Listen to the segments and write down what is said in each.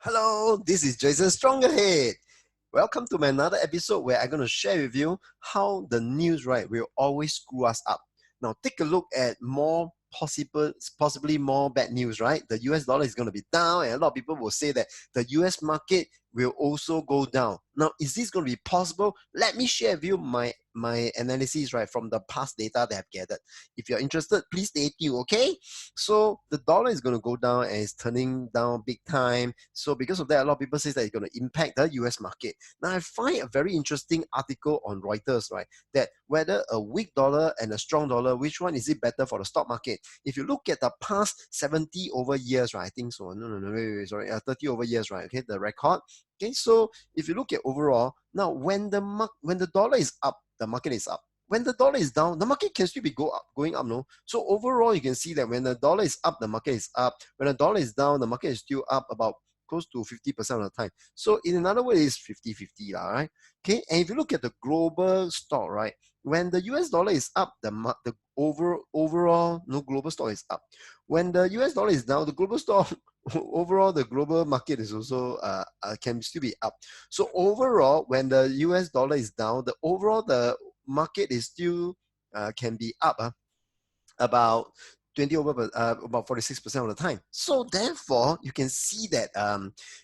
Hello, this is Jason Strongerhead. Welcome to my another episode where I'm going to share with you how the news, right, will always screw us up. Now, take a look at possibly more bad news, right? The US dollar is going to be down, and a lot of people will say that the US market will also go down. Now, is this going to be possible? Let me share with you my analysis, right, from the past data that I've gathered. If you're interested, please stay tuned, okay? So the dollar is going to go down and it's turning down big time. So because of that, a lot of people say that it's going to impact the US market. Now, I find a very interesting article on Reuters, right, that whether a weak dollar and a strong dollar, which one is it better for the stock market? If you look at the past 70 over years, right, I think so, no, wait, sorry, 30 over years, right, okay, the record. Okay, so if you look at overall, now when the dollar is up, the market is up. When the dollar is down, the market can still be going up, no? So overall, you can see that when the dollar is up, the market is up. When the dollar is down, the market is still up about close to 50% of the time. So in another way, it's 50-50, right? Okay, and if you look at the global stock, right, when the US dollar is up, the overall no global stock is up. When the US dollar is down, the global stock overall the global market is also can still be up. So overall, when the US dollar is down, the market is still can be up about 20 over about 46% of the time. So therefore, you can see that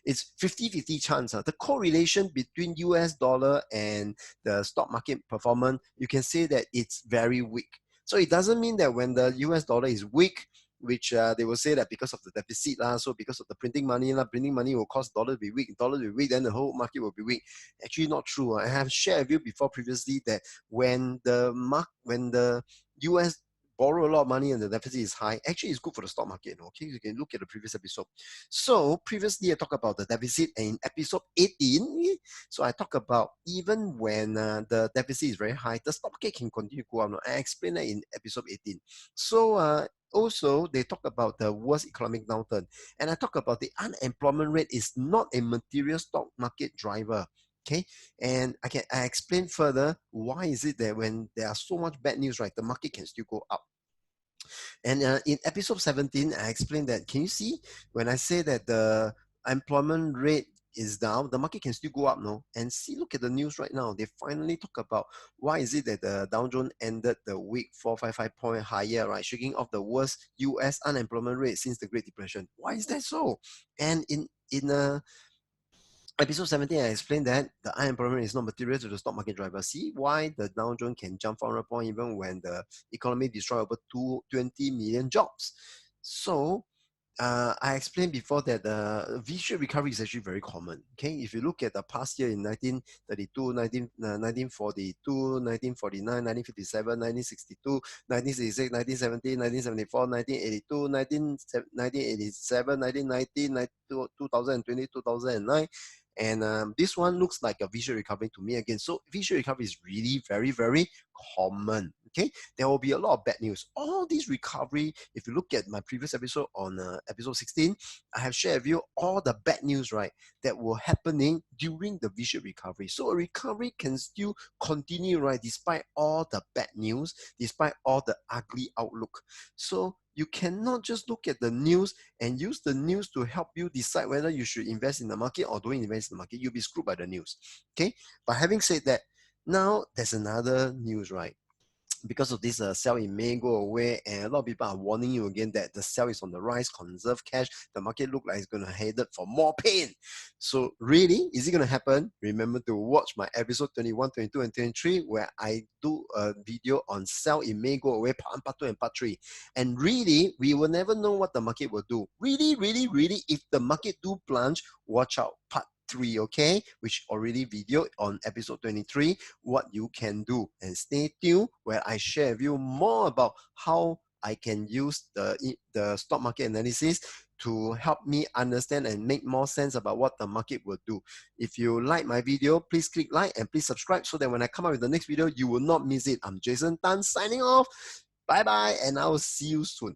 it's 50-50 chance. The correlation between US dollar and the stock market performance, you can say that it's very weak. So it doesn't mean that when the US dollar is weak, which they will say that because of the deficit, so because of the printing money will cause dollar to be weak. Dollar to be weak, then the whole market will be weak. Actually, not true. I have shared with you before previously that when the US borrow a lot of money and the deficit is high, actually it's good for the stock market. Okay, you can look at the previous episode. So previously I talked about the deficit, and in episode 18, so I talked about even when the deficit is very high, the stock market can continue to go up. I explained that in episode 18. So also they talk about the worst economic downturn, and I talk about the unemployment rate is not a material stock market driver. Okay, and I explain further why is it that when there are so much bad news, right, the market can still go up. And in episode 17, I explained that, can you see when I say that the employment rate is down, the market can still go up, no? And see, look at the news right now. They finally talk about why is it that the Dow Jones ended the week 455 point higher, right? Shaking off the worst US unemployment rate since the Great Depression. Why is that so? And in episode 17, I explained that the unemployment is not material to the stock market driver. See why the Dow Jones can jump 400 points even when the economy destroy over 20 million jobs. So I explained before that the V-shaped recovery is actually very common. Okay, if you look at the past year in 1932, 1942, 1949, 1957, 1962, 1966, 1970, 1974, 1982, 1987, 1990, 2020, 2009. And this one looks like a visual recovery to me again. So visual recovery is really very, very common. Okay, there will be a lot of bad news. All these recovery, if you look at my previous episode on episode 16, I have shared with you all the bad news, right, that were happening during the visual recovery. So a recovery can still continue, right, despite all the bad news, despite all the ugly outlook. So you cannot just look at the news and use the news to help you decide whether you should invest in the market or don't invest in the market. You'll be screwed by the news. Okay, but having said that, now there's another news, right? Because of this sell in May go away, and a lot of people are warning you again that the sell is on the rise, conserve cash, the market look like it's going to headed for more pain. So really, is it going to happen? Remember to watch my episode 21, 22 and 23 where I do a video on sell in May go away, part 1, part 2 and part 3. And really, we will never know what the market will do. Really, if the market do plunge, watch out, part 3, okay, which already video on episode 23, what you can do. And stay tuned where I share with you more about how I can use the stock market analysis to help me understand and make more sense about what the market will do. If you like my video, please click like and please subscribe so that when I come out with the next video, you will not miss it. I'm Jason Tan signing off. Bye bye, and I will see you soon.